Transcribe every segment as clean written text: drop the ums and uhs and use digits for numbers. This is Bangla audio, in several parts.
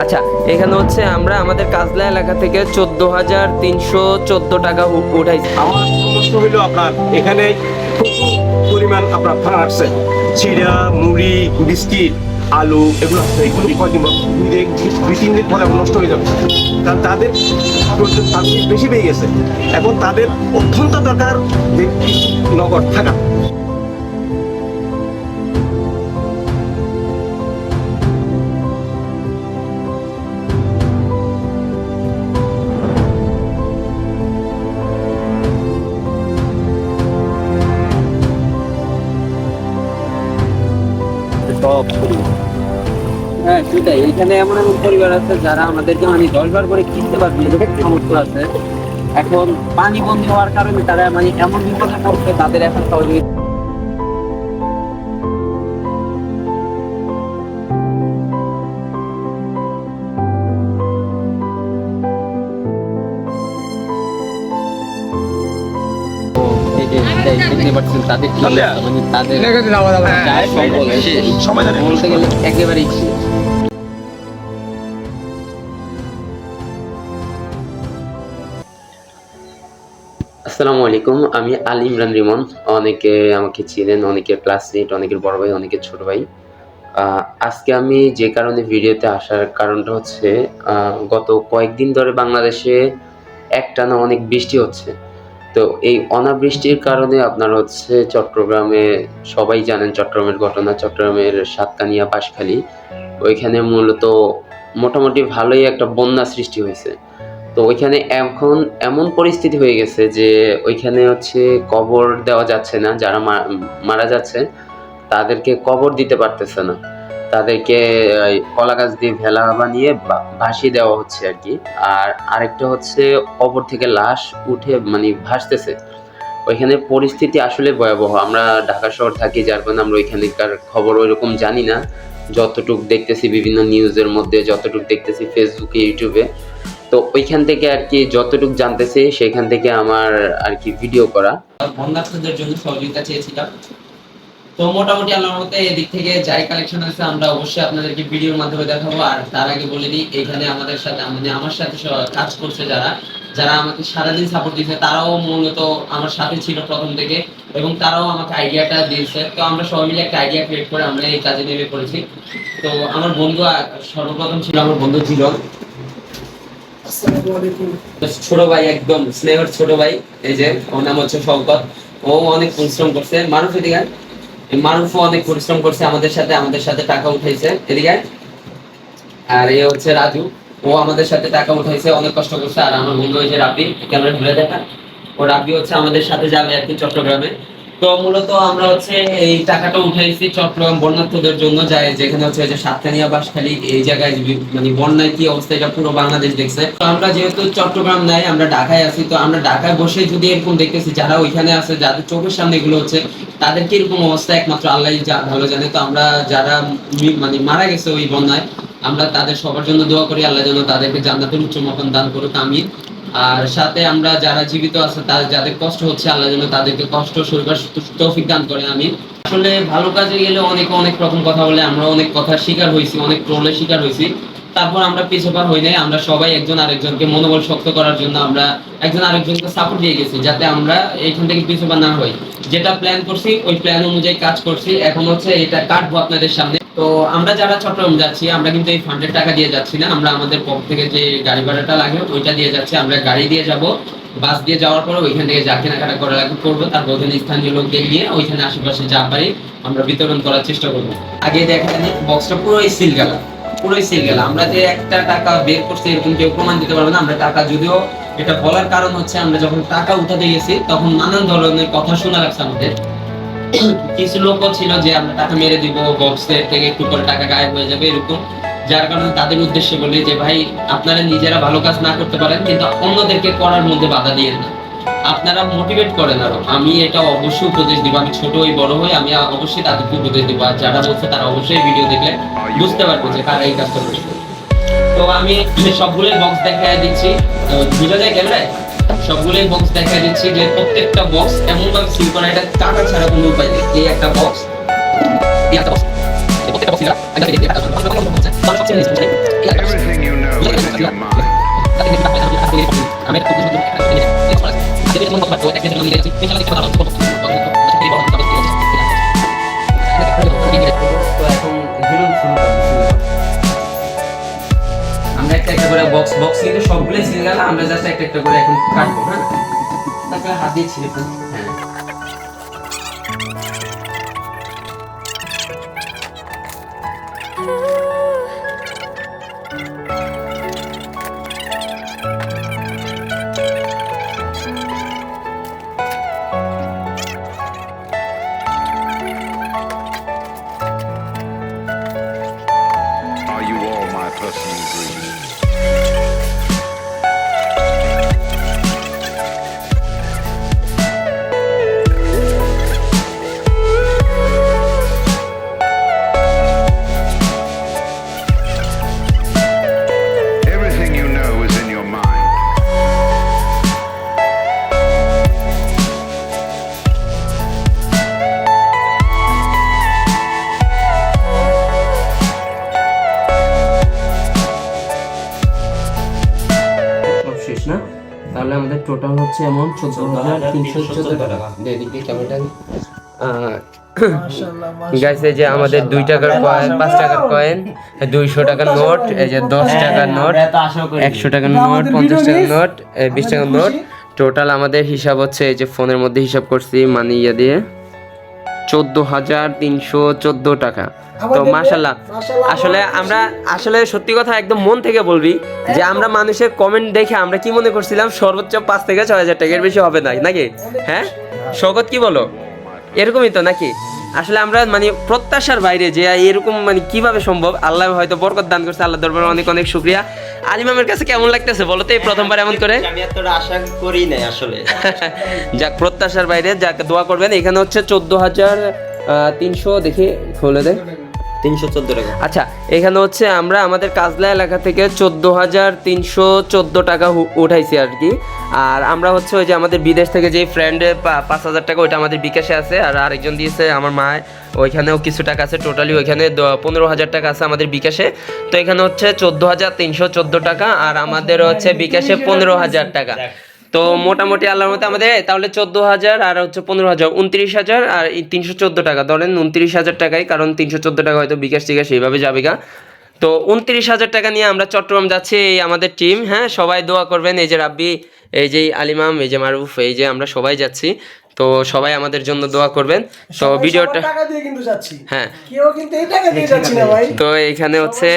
আচ্ছা, এখানে হচ্ছে আমরা আমাদের কাজলা এলাকা থেকে 14,314 টাকা উঠাইছি। আমার প্রশ্ন হইল আপনার এখানে প্রচুর পরিমাণ আপনার ফান্ড আসছে, চিড়া, মুড়ি, বিস্কিট, আলু, এগুলো এগুলো কয়দিন দুই তিন দিন পরে নষ্ট হয়ে যাবে, কারণ তাদের বেশি পেয়ে গেছে। এখন তাদের অত্যন্ত দরকার যে নগদ থাকা। হ্যাঁ সেটাই, এখানে এমন এমন পরিবার আছে যারা আমাদেরকে মানে 10 বার করে কিনতে পারবে সামর্থ্য আছে। এখন পানি বন্ধ হওয়ার কারণে তারা মানে এমন বিপদে পড়ছে, তাদের এখন সহযোগিতা বলতে গেলে একেবারেই শেষ। আসসালামু আলাইকুম, আমি আলী ইমরান রিমন। অনেকে আমাকে চিনেন, অনেকের ক্লাসমেট, অনেকের বড় ভাই, অনেকের ছোট ভাই। আজকে আমি যে কারণে ভিডিওতে আসার কারণটা হচ্ছে, গত কয়েকদিন ধরে বাংলাদেশে একটানা অনেক বৃষ্টি হচ্ছে। তো এই অনাবৃষ্টির কারণে আপনার হচ্ছে চট্টগ্রামে, সবাই জানেন চট্টগ্রামের ঘটনা, চট্টগ্রামের সাতকানিয়া, বাঁশখালী, ওইখানে মূলত মোটামুটি ভালোই একটা বন্যা সৃষ্টি হয়েছে। তো ওইখানে এখন এমন পরিস্থিতি হয়ে গেছে যে ওইখানে হচ্ছে কবর দেওয়া যাচ্ছে না, যারা মারা যাচ্ছে তাদেরকে কবর দিতে পারতেছে না, তাদেরকে কলা গাছ দিয়ে ভেলা বানিয়ে ভাসিয়ে দেওয়া হচ্ছে আর কি। আর আরেকটা হচ্ছে কবর থেকে লাশ উঠে মানে ভাসতেছে। ওইখানে পরিস্থিতি আসলে ভয়াবহ। আমরা ঢাকা শহর থাকি, যার কারণে আমরা ওইখানকার খবর ওইরকম জানি না। যতটুক দেখতেছি বিভিন্ন নিউজের মধ্যে, যতটুক দেখতেছি ফেসবুকে, ইউটিউবে, তো ওইখান থেকে আর কি যতটুক জানতেছি সেখান থেকে আমার আর কি ভিডিও করা। বন্যার্থীদের জন্য সহযোগিতা চেয়েছিলাম। তো মোটামুটি আল্লাহর মতে এদিক থেকে যাই কালেকশন আছে আমরা অবশ্যই আপনাদেরকে ভিডিওর মাধ্যমে দেখাবো। আর তার আগে বলে দিই, এখানে আমাদের সাথে মানে আমার সাথে কাজ করছে যারা যারা আমাকে সারাদিন সাপোর্ট দিয়েছে, তারাও মূলত আমার সাথে ছিল প্রথম থেকে, এবং তারাও আমাকে আইডিয়াটা দিয়েছে। তো আমরা সবাই মিলে একটা আইডিয়া ক্রিয়েট করে আমরা এই কাজে নেমে পড়েছি। তো আমার বন্ধু সর্বপ্রথম ছিল আমার বন্ধু জিরন, ছোট ভাই, একদম স্নেহের ছোট ভাই। এই যে ওর নাম হচ্ছে শওকত, ও অনেক পরিশ্রম করছে। মানুষ এদিকে, মারুফও অনেক পরিশ্রম করছে আমাদের সাথে টাকা উঠাইছে এদিকে। আর এই হচ্ছে রাজু, ও আমাদের সাথে টাকা উঠাইছে, অনেক কষ্ট করছে। আর আমার বন্ধু হয়েছে রাব্বি, ক্যামেরা ঘুরে দেখা, ও রাব্বি হচ্ছে আমাদের সাথে যাবে আর কি চট্টগ্রামে। তো মূলত আমরা হচ্ছে এই টাকাটা উঠাইছি চট্টগ্রাম বন্যার্থীদের জন্য, যায় যেখানে হচ্ছে যে সাতকানিয়া, বাঁশখালী, এই জায়গায় মানে বন্যায় কি অবস্থা এটা পুরো বাংলাদেশ দেখছে। তো আমরা যেহেতু চট্টগ্রাম নাই, আমরা ঢাকায় আছি, তো আমরা ঢাকায় বসে যদি এরকম দেখতেছি যারা ওইখানে আছে, যাদের চোখের সামনে এগুলো হচ্ছে, তাদের কি এরকম অবস্থা একমাত্র আল্লাহ ভালো জানে। তো আমরা যারা মানে মারা গেছে ওই বন্যায়, আমরা তাদের সবার জন্য দোয়া করি, আল্লাহ যেন তাদেরকে জান্নাতুল উচ্চ মাকাম দান করুক, আমিন। আর সাথে আমরা যারা জীবিত আছে, যাদের কষ্ট হচ্ছে, আল্লাহ যেন তাদেরকে কষ্ট সইবার তৌফিক দান করে, আমিন। আসলে ভালো কাজে গেলে অনেক রকম কথা বলে, আমরা অনেক কথার শিকার হয়েছি, অনেক ট্রোলের শিকার হয়েছি। তারপর আমরা পিছপা হই নাই, আমরা সবাই একজন আরেকজনকে মনোবল শক্ত করার জন্য আমরা একজন আরেকজনকে সাপোর্ট দিয়ে গেছি, যাতে আমরা এইখান থেকে পিছপা না হই। যেটা প্ল্যান করছি ওই প্ল্যান অনুযায়ী কাজ করছি। এখন হচ্ছে এটা কাটবো আপনাদের সামনে। তো আমরা যারা চট্টগ্রাম যাচ্ছি, আমরা কিন্তু এই ফান্ডের টাকা দিয়ে যাচ্ছি না, আমরা আমাদের পক্ষ থেকে যে গাড়ি ভাড়াটা লাগে ওইটা দিয়ে যাচ্ছি। আমরা গাড়ি দিয়ে যাব, বাস দিয়ে যাওয়ার পরে ওইখান থেকে যা কেনাকাটা করা লাগবে করবো, তারপর ওখানে স্থানীয় লোকদের নিয়ে ওইখানে আশেপাশে যা পারি আমরা বিতরণ করার চেষ্টা করবো। আগে দেখা যায় বক্সটা পুরোই সিল গেল, আমরা যে একটা টাকা বের করছি এরকম কেউ প্রমাণ দিতে পারবে না। আমরা টাকা, যদিও এটা বলার কারণ হচ্ছে আমরা যখন টাকা উঠাতে গেছি তখন নানান ধরনের কথা শোনা লাগছে আমাদের। কিছু লোকও ছিল যে আমরা টাকা মেরে দিব, বক্সের থেকে একটু করে টাকা গায়েব হয়ে যাবে এরকম, যার কারণে তাদের উদ্দেশ্যে বলি যে ভাই, আপনারা নিজেরা ভালো কাজ না করতে পারেন কিন্তু অন্যদেরকে করার মধ্যে বাধা দিয়ে না, আপনারা মোটিভেট করেন আরো। আমি এটা অবশ্যই উপদেশ দিব, আমি ছোট হই বড় হই, আমি অবশ্যই তাদেরকে উপদেশ দিব। আর যারা বলছে তারা অবশ্যই ভিডিও দেখলে বুঝতে পারবে যে কারা এই কাজটা করছে। তো আমি সবগুলোই বক্স দেখায় দিচ্ছি, বুঝা যায় ক্যামেরায়, সবগুলোই বক্স দেখায় দিচ্ছি যে প্রত্যেকটা বক্স এমন ভাবে সিল করা, এটা টাকা ছাড়া কোনো উপায় নেই। এই একটা বক্স, এই একটা বক্স, প্রত্যেকটা বক্স এখন জীবন শুরু করবো। আমরা একটা একটা করে বক্স কিন্তু সবগুলোই ছিঁড়ে গেল, আমরা জাস্ট একটা একটা করে এখন কাটবো। হ্যাঁ, তারপরে হাত দিয়ে ছিঁড়ে ফেলবো। হ্যাঁ, Are you all my personal dreams? Everything you know is in your mind. সব শেষ না? তাহলে আমাদের টোটাল হচ্ছে এমন 14,314 টাকা। এদিকে ক্যামেরাটা গাইস, এই যে আমাদের 2 টাকার কয়েন, 5 টাকার কয়েন, 200 টাকার নোট, এই যে 10 টাকার নোট, 100 টাকার নোট, 50 টাকার নোট, 20 টাকার নোট। টোটাল আমাদের হিসাব হচ্ছে, এই যে ফোনের মধ্যে হিসাব করছি মানি ইয়া দিয়ে, 14,314 টাকা। তো মাশাআল্লাহ, আসলে আমরা আসলে সত্যি কথা একদম মন থেকে বলবি যে আমরা মানুষের কমেন্ট দেখে আমরা কি মনে করছিলাম সর্বোচ্চ 5 থেকে 6,000 টাকার বেশি হবে না, নাকি? হ্যাঁ শওকত, কি বলো? এরকমই তো নাকি? আসলে আমরা মানে প্রত্যাশার বাইরে যে এরকম মানে কিভাবে সম্ভব, আল্লাহ হয়তো বরকত দান করছে, আল্লাহ দরবারে অনেক অনেক শুকরিয়া। আলিমামের কাছে কেমন লাগতেছে বলো তো এই প্রথমবার এমন করে? আমি এতটা আশা করি নাই আসলে। যাক, প্রত্যাশার বাইরে, যাক দোয়া করবেন। এখানে হচ্ছে 14,300, দেখি খুলে দেয় 314 টাকা। আচ্ছা, এখানে হচ্ছে আমরা আমাদের কাজলা এলাকা থেকে 14,314 টাকা উঠাইছি আর কি। আর আমরা হচ্ছে ওই যে আমাদের বিদেশ থেকে যে ফ্রেন্ডের 5,000 টাকা, ওইটা আমাদের বিকাশে আছে। আর আরেকজন দিয়েছে আমার মা, ওইখানেও কিছু টাকা আছে। টোটালি ওইখানে 15,000 টাকা আছে আমাদের বিকাশে। তো এখানে হচ্ছে 14,314 টাকা, আর আমাদের হচ্ছে বিকাশে 15,000 টাকা। তো মোটামুটি আল্লাহর মতে আমাদের তাহলে 14,000 আর হচ্ছে 15,000, 29,000 আর 314 টাকা, ধরেন 29,000 টাকাই, কারণ 314 টাকা হয়তো বিকাশ টিকাশ এইভাবে যাবে গা। তো 29,000 টাকা নিয়ে আমরা চট্টগ্রাম যাচ্ছি, এই আমাদের টিম। হ্যাঁ, সবাই দোয়া করবেন। এই যে রাব্বি, এই যে আলিমাম, এই যে মারুফ, এই যে আমরা সবাই যাচ্ছি। তো সবাই আমাদের জন্য দোয়া করবেন। তো ভিডিওটা টাকা দিয়ে কিন্তু যাচ্ছি, হ্যাঁ, কেউ কিন্তু এই টাকা দিয়ে যাচ্ছি না ভাই। তো এখানে হচ্ছে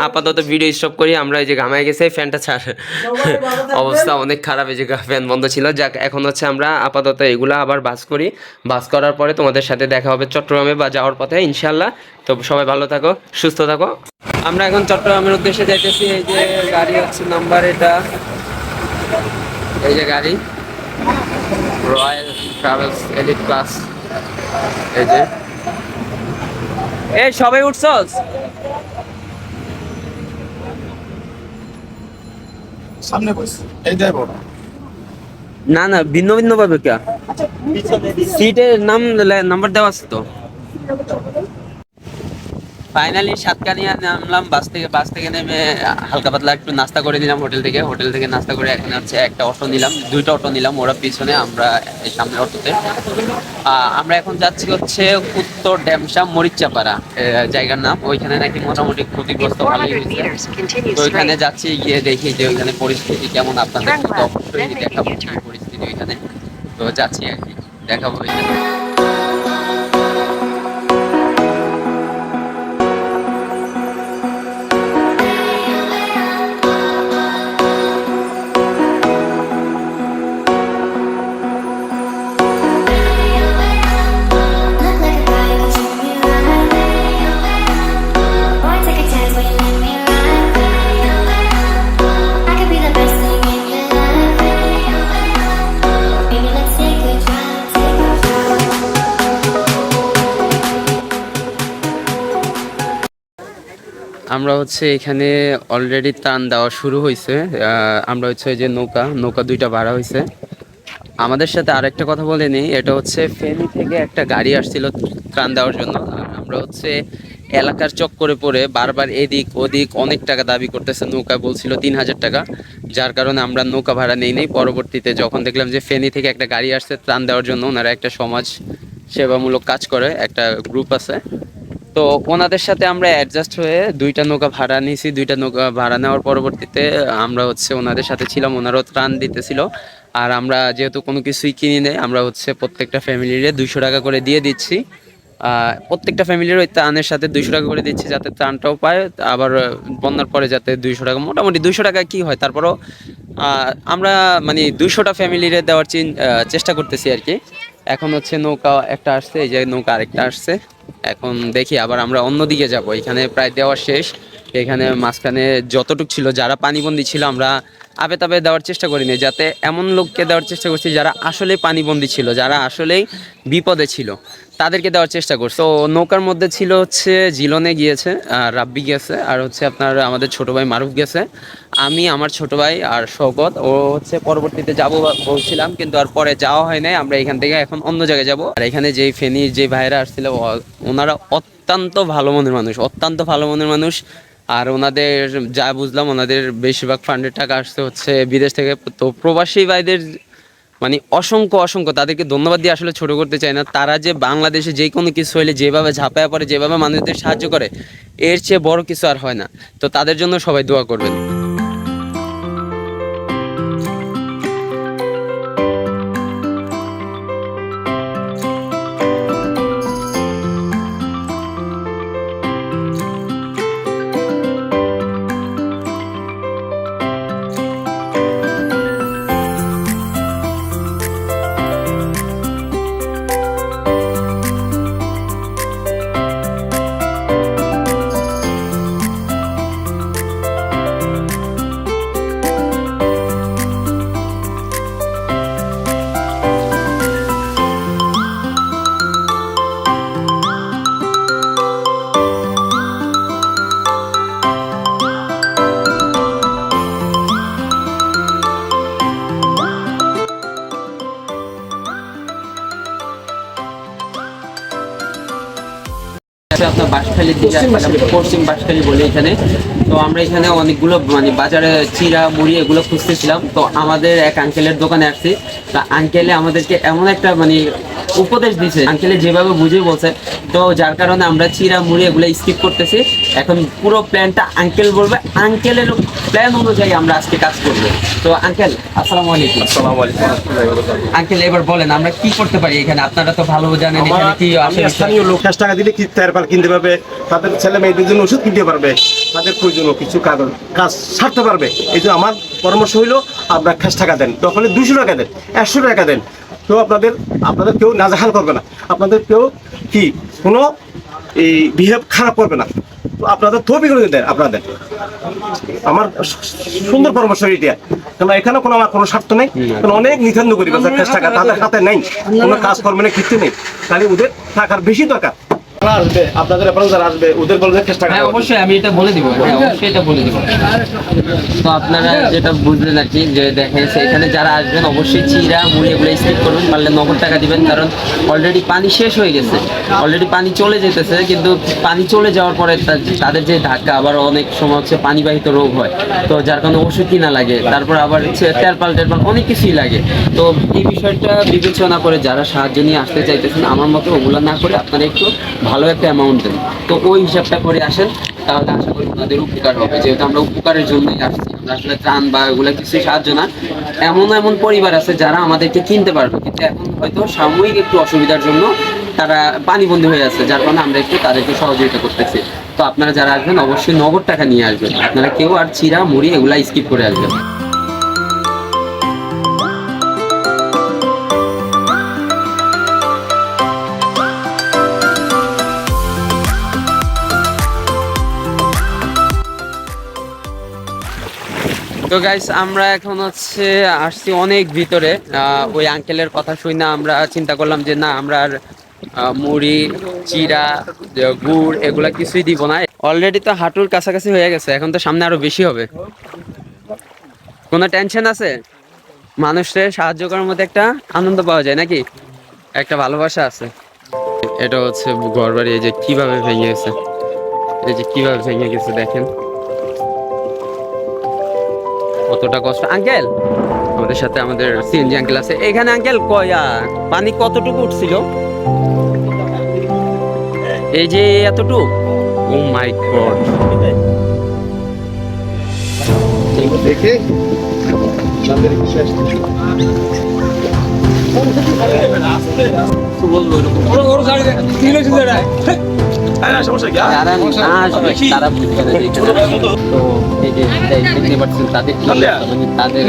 আপাতত ভিডিও স্টপ করি আমরা। এই যে ঘামায় গেছে, ফ্যানটা ছাড়, অবস্থা অনেক খারাপ, এই যে ফ্যান বন্ধ ছিল। যাক, এখন হচ্ছে আমরা আপাতত এগুলা আবার বাস করি। বাস করার পরে তোমাদের সাথে দেখা হবে চট্টগ্রামে বা যাওয়ার পথে ইনশাল্লাহ। তো সবাই ভালো থাকো, সুস্থ থাকো। আমরা এখন চট্টগ্রামের উদ্দেশ্যে যাইতেছি। এই যে গাড়ি হচ্ছে নাম্বার, এটা এই যে গাড়ি রয়্যাল ট্রাভেলস এলিট ক্লাস। এই যে এই সবাই উঠছস? সামনে বস, এই যাই বড়। না না, ভিন্ন ভিন্ন পাবে কে? সিটের নাম্বার দেওয়া আছে তো। ফাইনালি সাতকানিয়া নামলাম বাস থেকে নেমে হালকা পাতলা একটু নাস্তা করে নিলাম হোটেল থেকে নাস্তা করে এখন হচ্ছে একটা অটো নিলাম, 2টা অটো নিলাম, ওরা পিছনে, আমরা এই সামনের অটোতে। আমরা এখন যাচ্ছি হচ্ছে উত্তর ড্যামসা মরিচাপাড়া জায়গার নাম। ওইখানে নাকি মোটামুটি ক্ষতিগ্রস্ত ভালোই হয়েছে। তো ওইখানে যাচ্ছি, গিয়ে দেখি যে ওইখানে পরিস্থিতি কেমন, আপনাদের তো অবশ্যই দেখাবো কি পরিস্থিতি ওইখানে। তো যাচ্ছি আর কি, দেখাবো ওইখানে। আমরা হচ্ছে এখানে অলরেডি ত্রাণ দেওয়া শুরু হয়েছে। আমরা হচ্ছে যে নৌকা 2টা ভাড়া হয়েছে। আমাদের সাথে আরেকটা কথা বলে নিই, এটা হচ্ছে ফেনী থেকে একটা গাড়ি আসছিল ত্রাণ দেওয়ার জন্য। আর আমরা হচ্ছে এলাকার চক্করে পড়ে বারবার এদিক ওদিক অনেক টাকা দাবি করতেছে। নৌকা বলছিল 3,000 টাকা, যার কারণে আমরা নৌকা ভাড়া নেই নেই। পরবর্তীতে যখন দেখলাম যে ফেনী থেকে একটা গাড়ি আসছে ত্রাণ দেওয়ার জন্য, ওনারা একটা সমাজ সেবামূলক কাজ করে, একটা গ্রুপ আছে, তো ওনাদের সাথে আমরা অ্যাডজাস্ট হয়ে 2টা নৌকা ভাড়া নিয়েছি। 2টা নৌকা ভাড়া নেওয়ার পরবর্তীতে আমরা হচ্ছে ওনাদের সাথে ছিলাম, ওনারাও ত্রাণ দিতেছিল। আর আমরা যেহেতু কোনো কিছুই কিনি নেই, আমরা হচ্ছে প্রত্যেকটা ফ্যামিলিরে 200 টাকা করে দিয়ে দিচ্ছি। প্রত্যেকটা ফ্যামিলির ওই ত্রাণের সাথে 200 টাকা করে দিচ্ছি, যাতে ত্রাণটাও পায়, আবার বন্যার পরে যাতে 200 টাকা, মোটামুটি 200 টাকা কি হয়, তারপরও আমরা মানে 200টা ফ্যামিলিরে দেওয়ার চেষ্টা করতেছি আর কি। এখন হচ্ছে নৌকা একটা আসছে, এই যে নৌকা আরেকটা আসছে। এখন দেখি আবার আমরা অন্যদিকে যাব, এখানে প্রায় দেওয়া শেষ। এখানে মাঝখানে যতটুক ছিল, যারা পানিবন্দী ছিল আমরা আবে তাবে দেওয়ার চেষ্টা করিনি, যাতে এমন লোককে দেওয়ার চেষ্টা করছি যারা আসলেই পানিবন্দী ছিল, যারা আসলেই বিপদে ছিল, তাদেরকে দেওয়ার চেষ্টা করছি। তো নৌকার মধ্যে ছিল হচ্ছে জিলনে গিয়েছে, আর রাব্বি গেছে, আর হচ্ছে আপনার আমাদের ছোট ভাই মারুফ গেছে, আমি, আমার ছোট ভাই আর শওকত। ও হচ্ছে পরবর্তীতে যাব বলছিলাম, কিন্তু আর পরে যাওয়া হয় নাই। আমরা এখান থেকে এখন অন্য জায়গায় যাব। আর এখানে যেই ফেনীর যে ভাইরা আসছিল, ওনারা অত্যন্ত ভালো মনের মানুষ, অত্যন্ত ভালো মনের মানুষ। আর ওনাদের যা বুঝলাম, ওনাদের বেশিরভাগ ফান্ডের টাকা আসছে হচ্ছে বিদেশ থেকে। তো প্রবাসী ভাইদের মানে অসংখ্য অসংখ্য তাদেরকে ধন্যবাদ দিয়ে আসলে ছোট করতে চাই না। তারা যে বাংলাদেশে যে কোনো কিছু হইলে যেভাবে ঝাঁপায়া পড়ে, যেভাবে মানুষদের সাহায্য করে, এর চেয়ে বড় কিছু আর হয় না। তো তাদের জন্য সবাই দোয়া করবেন। আপনার বাঁশখালীর দিকে পশ্চিম বাঁশখালী বলে এখানে। তো আমরা এখানে অনেকগুলো মানে বাজারে চিরা মুড়ি এগুলো খুঁজতেছিলাম। তো আমাদের এক আঙ্কেলের দোকানে আসছি। তা আঙ্কেলে আমাদেরকে এমন একটা মানে উপদেশ দিছে, আঙ্কেলে যেভাবে বুঝিয়ে বলছে, তো যার কারণে আমরা চিরা মুড়ি এগুলো স্কিপ করতেছি। এখন পুরো প্ল্যানটা আঙ্কেল বলবে, আঙ্কেলের প্ল্যান অনুযায়ী আমরা আজকে কাজ করবো। তো আঙ্কেল আসসালামু আলাইকুম। আসসালামু আলাইকুম ওয়া রাহমাতুল্লাহি ওয়া বারাকাতুহু। আঙ্কেল এবার বলেন আমরা কি করতে পারি এখানে, আপনারা তো ভালো জানেন এখানে কি আমি আসে। স্থানীয় লোক 10 টাকা দিলে কি তেরপাল কিনতে পারবে, তাদের ছেলে মেয়েদের জন্য ওষুধ কিনতে পারবে, তাদের প্রয়োজনীয় কিছু কাজ সারতে পারবে। এই যে আমার পরামর্শ হইলো, আপনার 10 টাকা দেন, তখন 200 টাকা দেন, 100 টাকা দেন, তো আপনাদের কেউ নাজেহাল করবে না, আপনাদের কেউ কি কোনো এই বিহেভ খারাপ করবে না। তো আপনাদের তৌফিক করে দেন আপনাদের। আমার সুন্দর পরামর্শ এটা, কারণ এখানে আমার কোনো স্বার্থ নেই। কারণ অনেক নিথান্ত করি 10 টাকা তাদের হাতে নেই, কোনো কাজ করবে না, কিছু নেই, তাহলে ওদের টাকার বেশি দরকার। আসবে আপনাদের ব্যাপারে যারা আসবে ওদের বলবে 10 টাকা। হ্যাঁ অবশ্যই আমি এটা বলে দিব, হ্যাঁ অবশ্যই এটা বলে দিব। তো আপনারা যেটা বুঝলেন আর কি, যে দেখেন এখানে যারা আসবেন অবশ্যই চিরা মুড়ি এগুলো স্কিপ করবেন, পারলে নগদ টাকা দিবেন। কারণ অলরেডি পানি শেষ হয়ে গেছে, অলরেডি পানি চলে যেতেছে, কিন্তু পানি চলে যাওয়ার পরে তাদের যে ধাক্কা, আবার অনেক সময় হচ্ছে পানিবাহিত রোগ হয়, তো যার কারণে ওষুধ কিনা লাগে, তারপর আবার হচ্ছে তেরপাল অনেক কিছুই লাগে। তো এই বিষয়টা বিবেচনা করে যারা সাহায্য নিয়ে আসতে চাইতেছেন, আমার মতো ওগুলো না করে আপনারা একটু ভালো একটা অ্যামাউন্ট দেন। তো ওই হিসাবটা করে আসেন, তাহলে আশা করি ওনাদের উপকার হবে। যেহেতু আমরা উপকারের জন্যই আসছি, আমরা আসলে ত্রাণ বা এগুলো কিছুই সাহায্য না। এমন এমন পরিবার আছে যারা আমাদেরকে কিনতে পারবে, কিন্তু এখন হয়তো সাময়িক একটু অসুবিধার জন্য তারা পানিবন্দী হয়ে আছে, যার কারণে আমরা একটু তাদেরকে সহযোগিতা করতেছি। তো আপনারা যারা আসবেন অবশ্যই নগদ টাকা নিয়ে আসবেন, আপনারা কেউ আর চিরা মুড়ি এগুলা স্কিপ করে আসবেন। তো গাইস আমরা এখন হচ্ছে আসছি অনেক ভিতরে। ওই আঙ্কেলের কথা শুনে আমরা চিন্তা করলাম যে না, আমরা আর মুড়ি চিরা গুড় এগুলা কিছুই দিব না। অলরেডি তো হাঁটুর কাছাকাছি হয়ে গেছে, এখন তো সামনে আরো বেশি হবে। কোনো টেনশন আছে? মানুষের সাহায্য করার মধ্যে একটা আনন্দ পাওয়া যায় নাকি, একটা ভালোবাসা আছে। এটা হচ্ছে ঘর বাড়ি, এই যে কিভাবে ভেঙে গেছে। এই যে কিভাবে ভেঙে গেছে দেখেন, কতটা কষ্ট। আঙ্কেল আমাদের সাথে আমাদের সিএনজি আঙ্কেল আছে এখানে। আঙ্কেল কয়া পানি কতটুকু উঠছিল? এই যে এতটুকু। ও মাই গড। দেখে তো বলবো সমস্যা কি যারা না আসবে তারা বুঝবে না যে এখানে। তো এই যে দেখতে পাচ্ছেন তাদের কি অবস্থা, মানে তাদের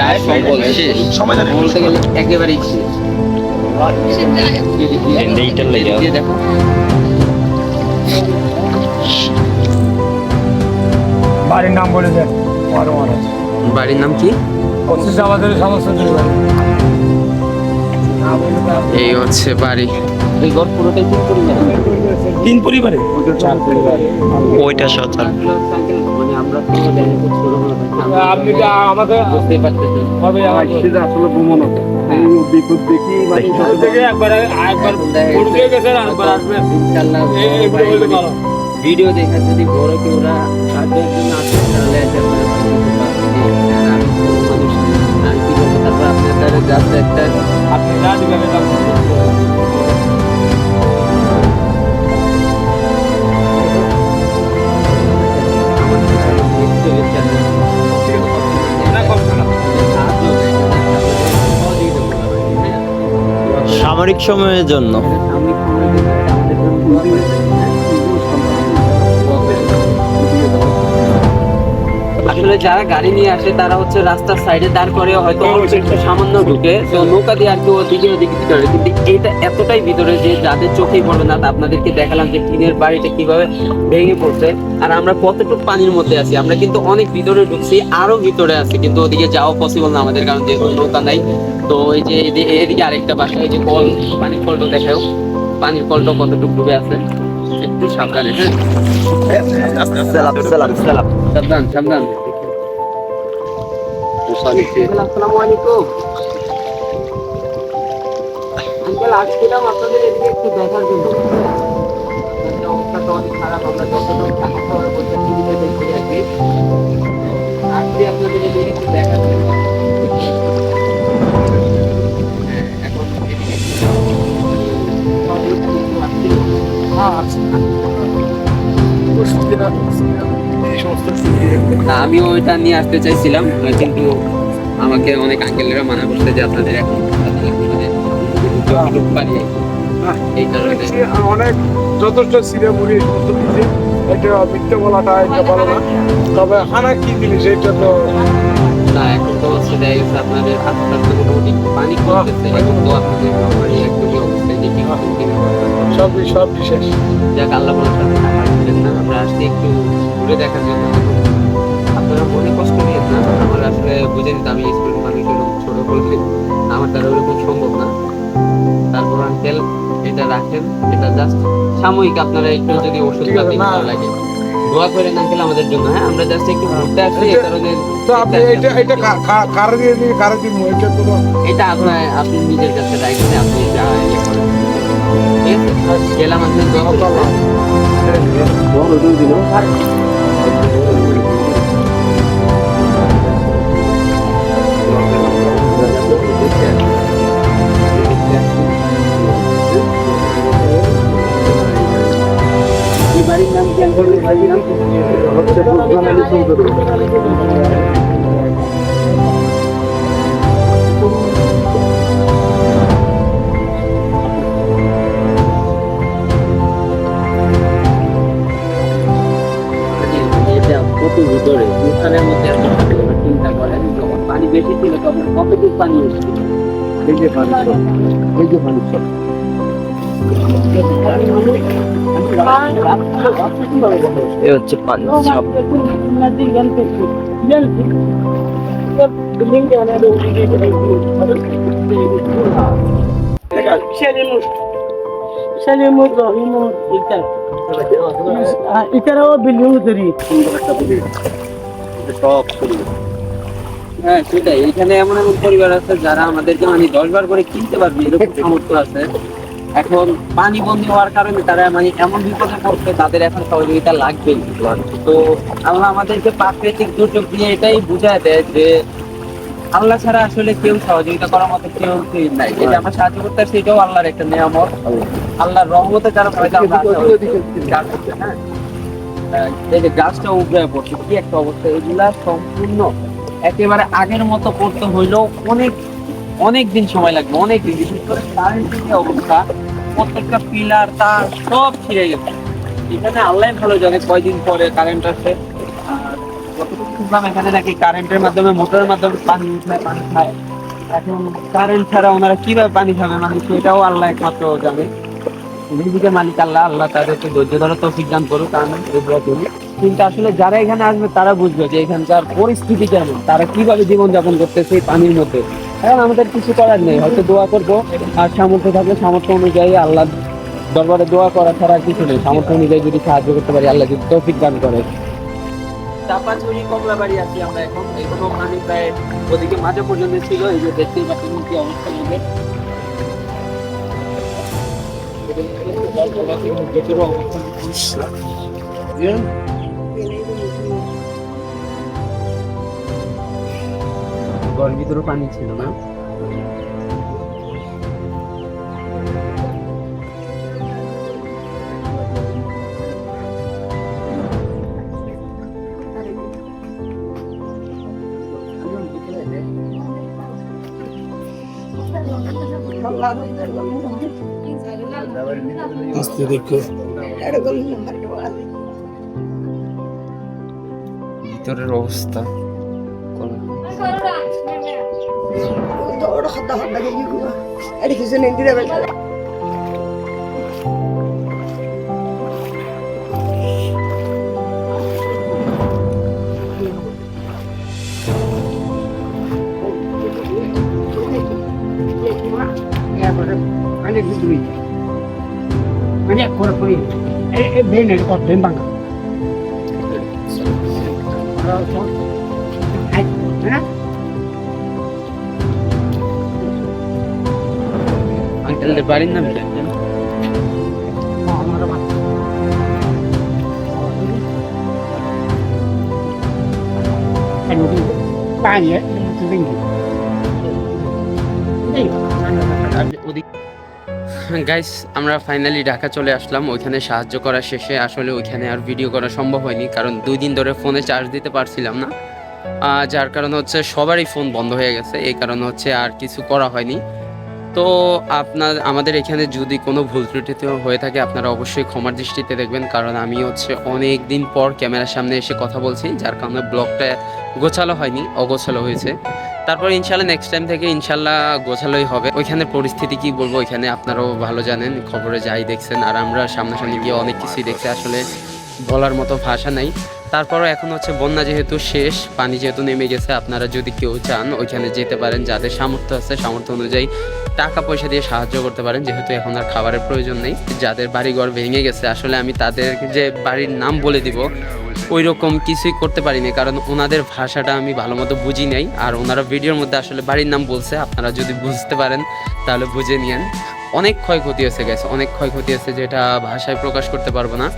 যার সম্বল শেষ সময় জানে বলতে গেলে একেবারেই শেষ। এদিকে দেখো বাড়ির নাম বলে দেন। বাড়ির নাম কি? আমাদের সমস্ত এই হচ্ছে বাড়ি। এই ঘর পুরোটাই তিন পরিবার। 3 পরিবারে ওইটা সচল মানে আমরা তো দেখে খুব ছোট মনে হয়। আপনি তো আমাকে বুঝতেই পারতেছেন। হবে আসলে ভ্রমণ হতো বিপদ দেখি থেকে একবার পড়ে গেছে আরেকবার আসবে ইনশাআল্লাহ এগুলো হইলে ভালো। ভিডিও দেখে যদি বড় কেউ ওরা সাহায্যের জন্য আসে তাহলে এটা মানে আমি কোনো মানুষ আমি কি বলবো, তারপর আপনাদের যাতে একটা আপনি যা দিবেন না কষ্ট না। সামরিক সময়ের জন্য আসলে যারা গাড়ি নিয়ে আসে তারা হচ্ছে রাস্তার সাইডে দাঁড় করে, হয়তো একটু সামান্য ঢুকে তো নৌকা দিয়ে আর কি ওদিকে ওদিকে করে, কিন্তু এটা এতটাই ভিতরে যে যাদের চোখেই পড়বে না। আপনাদেরকে দেখালাম যে টিনের বাড়িটা কিভাবে ভেঙে পড়ছে আর আমরা কতটুকু পানির মধ্যে আছি। আমরা কিন্তু অনেক ভিতরে ঢুকছি, আরো ভিতরে আছি, কিন্তু ওদিকে যাওয়া পসিবল না আমাদের, কারণ যেহেতু নৌকা নাই। তো এই যে এদিকে আরেকটা বাসা, এই যে কল, পানির কলটা দেখাও, পানির কলটা কতটুকু ডুবে আছে। একটু সাবধানে, হ্যাঁ সাবধান সাবধান। আসসালামু আলাইকুম আঙ্কেল, আসছিলাম আপনাদের এদিকে একটু দেখার জন্য। আপনাদের অবস্থাটা অনেক খারাপ, আমরা যতটুকু থাকা খাওয়ার করতে টিভিতে দেখতে থাকি। আসছি আপনাদের এদিকে একটু দেখার জন্য। হ্যাঁ, এখন এদিকে না, আমিও ওইটা নিয়ে আসতে চাইছিলাম, কিন্তু আমাকে অনেক আঙ্কেলেরা মানা করতে যে আপনাদের এখন যতটুকু পারি এই কারণে। অনেক যথেষ্ট সিরে মুড়ি সমস্ত দিয়েছে, এটা মিথ্যে বলাটা এটা ভালো না। তবে হানা কি জিনিস এটা তো না, এখন তো হচ্ছে দেখা গেছে আপনাদের আস্তে আস্তে মোটামুটি পানি কমতেছে, এখন তো আপনাদের নরমালি একদমই অবস্থায় যে কি হবে কি না হবে। সব বিশেষ যাক, আল্লাহ বলার সাথে থাকবেন না, আমরা আসছি একটু ঘুরে দেখার জন্য। আপনারা মনে কষ্ট নিয়েন না, আমার আসলে বুঝে নিতে আমি স্কুলের মানুষ এরকম ছোট করলে আমার দ্বারা ওরকম সম্ভব না। তারপর আঙ্কেল এটা রাখেন, এটা জাস্ট সাময়িক, আপনারা একটু যদি ওষুধ ঠিক আছে, পাতি না। ভালো লাগে দোয়া করেন আঙ্কেল আমাদের জন্য। হ্যাঁ, আমরা জাস্ট একটু ঘুরতে আসছি এই কারণে। তো আপনি এটা কারে দিয়ে কারে দিব এটা কোনো এটা আপনি নিজের কাছে রাখবেন, আপনি যা ইয়ে করেন। ঠিক আছে, গেলাম আঙ্কেল, দোয়া করবেন। এই বাড়ির নাম কি আঙ্কেল? বাড়ির নাম এটা কত ভিতরে উঠানের মধ্যে এত থাকে, এবার চিন্তা করেন যখন পানি বেশি ছিল তখন কতটুকু পানি এসেছিল। এই যে পানি এ হচ্ছে পানি ছাপ। হ্যাঁ সেটাই, এখানে এমন এমন পরিবার আছে যারা আমাদেরকে মানে 10 বার করে কিনতে পারবে এরকম সামর্থ্য আছে। এখন পানি বন্দী হওয়ার কারণে তারা মানে এমন বিপদে পড়ছে, তাদের এখন সহযোগিতা লাগবেই। তো আল্লাহ আমাদেরকে প্রাকৃতিক দুর্যোগ দিয়ে এটাই বুঝায় দেয় যে আল্লাহ ছাড়া আসলে কেউ সহযোগিতা করার মতো কেউ নাই। যেটা আমরা সাহায্য করতে পারছি এটাও আল্লাহর একটা নিয়ামত। আল্লাহর রহমতে যারা পয়দা হ্যাঁ, এই যে গাছটা উপরে পড়ছে, কি একটা অবস্থা! এগুলা সম্পূর্ণ একেবারে আগের মতো করতে হইলেও অনেক অনেক দিন সময় লাগবে, অনেক দিন। বিশেষ করে কারেন্টের যে অবস্থা, প্রত্যেকটা পিলার তার সব ছিঁড়ে গেছে। এখানে আল্লাহ ভালো জানে কয়দিন পরে কারেন্ট আসে। আর যতটুকু শুনলাম এখানে নাকি কারেন্টের মাধ্যমে, মোটরের মাধ্যমে পানি উঠায়, পানি খায়। এখন কারেন্ট ছাড়া ওনারা কিভাবে পানি খাবে মানে সেটাও আল্লাহ একমাত্র জানে। নিজেকে মালিক আল্লাহ, আল্লাহ তাদেরকে ধৈর্য ধরা তৌফিক দান করুক। আমি এগুলো করি, কিন্তু আসলে যারা এখানে আসবে তারা বুঝবে যে এখানকার পরিস্থিতি কেমন, তারা কিভাবে জীবনযাপন করতেছে এই পানির মধ্যে। এখন আমাদের কিছু করার নেই, হয়তো দোয়া করবো, আর সামর্থ্য থাকলে সামর্থ্য অনুযায়ী আল্লাহ দরবারে দোয়া করা ছাড়া আর কিছু নেই। সামর্থ্য অনুযায়ী যদি সাহায্য করতে পারি, আল্লাহ যদি তৌফিক দান করে। চাপাচুরি কমলাবাড়ি আছি আমরা এখন। এখনো পানি প্রায় ওদিকে মাঝে পর্যন্ত ছিল। এই যে দেখতেই পাচ্ছেন কি অবস্থা হবে। ঘরের ভিতরে পানি ছিল না। আস্তে দেখো ভিতরের অবস্থা আঙ্কেলদের বাড়ির নাম কি? গাইস, আমরা ফাইনালি ঢাকা চলে আসলাম। ওইখানে সাহায্য করা শেষে আসলে ওইখানে আর ভিডিও করা সম্ভব হয়নি, কারণ 2 দিন ধরে ফোনে চার্জ দিতে পারছিলাম না। যার কারণে হচ্ছে সবারই ফোন বন্ধ হয়ে গেছে, এই কারণে হচ্ছে আর কিছু করা হয়নি। তো আমাদের এখানে যদি কোনো ভুল ত্রুটি হয়ে থাকে আপনারা অবশ্যই ক্ষমার দৃষ্টিতে দেখবেন, কারণ আমি হচ্ছে অনেক দিন পর ক্যামেরার সামনে এসে কথা বলছি, যার কারণে ব্লগটা গোছালো হয়নি, অগোছালো হয়েছে। তারপর ইনশাল্লাহ নেক্সট টাইম থেকে ইনশাল্লাহ গোছালোই হবে। ওইখানে পরিস্থিতি কি বলবো, ওইখানে আপনারাও ভালো জানেন, খবরে যাই দেখছেন, আর আমরা সামনাসামনি গিয়ে অনেক কিছুই দেখছি, আসলে বলার মতো ভাষা নাই। তারপরও এখন হচ্ছে বন্যা যেহেতু শেষ, পানি যেহেতু নেমে গেছে, আপনারা যদি কেউ চান ওইখানে যেতে পারেন, যাদের সামর্থ্য আছে সামর্থ্য অনুযায়ী টাকা পয়সা দিয়ে সাহায্য করতে পারেন, যেহেতু এখন আর খাবারের প্রয়োজন নেই। যাদের বাড়িঘর ভেঙে গেছে, আসলে আমি তাদেরকে যে বাড়ির নাম বলে দিব ওই রকম কিছুই করতে পারিনি, কারণ ওনাদের ভাষাটা আমি ভালো মতো বুঝি নাই। আর ওনারা ভিডিওর মধ্যে আসলে বাড়ির নাম বলছে, আপনারা যদি বুঝতে পারেন তাহলে বুঝে নিয়েন। অনেক ক্ষয়ক্ষতি হয়েছে গেছে, অনেক ক্ষয়ক্ষতি হয়েছে, যেটা ভাষায় প্রকাশ করতে পারবো না।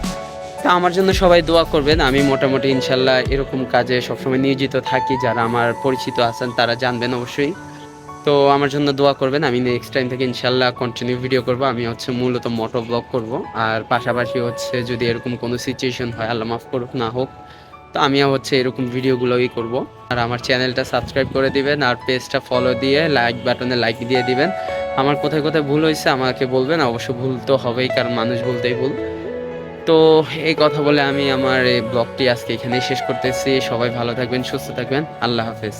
তা আমার জন্য সবাই দোয়া করবেন। আমি মোটামুটি ইনশাল্লাহ এরকম কাজে সবসময় নিয়োজিত থাকি, যারা আমার পরিচিত আছেন তারা জানবেন অবশ্যই। তো আমার জন্য দোয়া করবেন। আমি নেক্সট টাইম থেকে ইনশাল্লাহ কন্টিনিউ ভিডিও করব। আমি হচ্ছে মূলত মোটো ব্লগ করব, আর পাশাপাশি হচ্ছে যদি এরকম কোনো সিচুয়েশন হয়, আল্লাহ মাফ করুক না হোক, তো আমিও হচ্ছে এরকম ভিডিওগুলোই করব। আর আমার চ্যানেলটা সাবস্ক্রাইব করে দিবেন, আর পেজটা ফলো দিয়ে লাইক বাটনে লাইক দিয়ে দিবেন। আমার কোথায় কোথায় ভুল হয়েছে আমাকে বলবেন, অবশ্য ভুল তো হবেই, কারণ মানুষ বলতেই ভুল। তো এই কথা বলে আমি আমার এই ব্লগটি আজকে এখানেই শেষ করতেছি। সবাই ভালো থাকবেন, সুস্থ থাকবেন, আল্লাহ হাফেজ।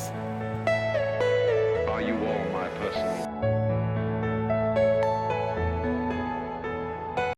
Are you all my personal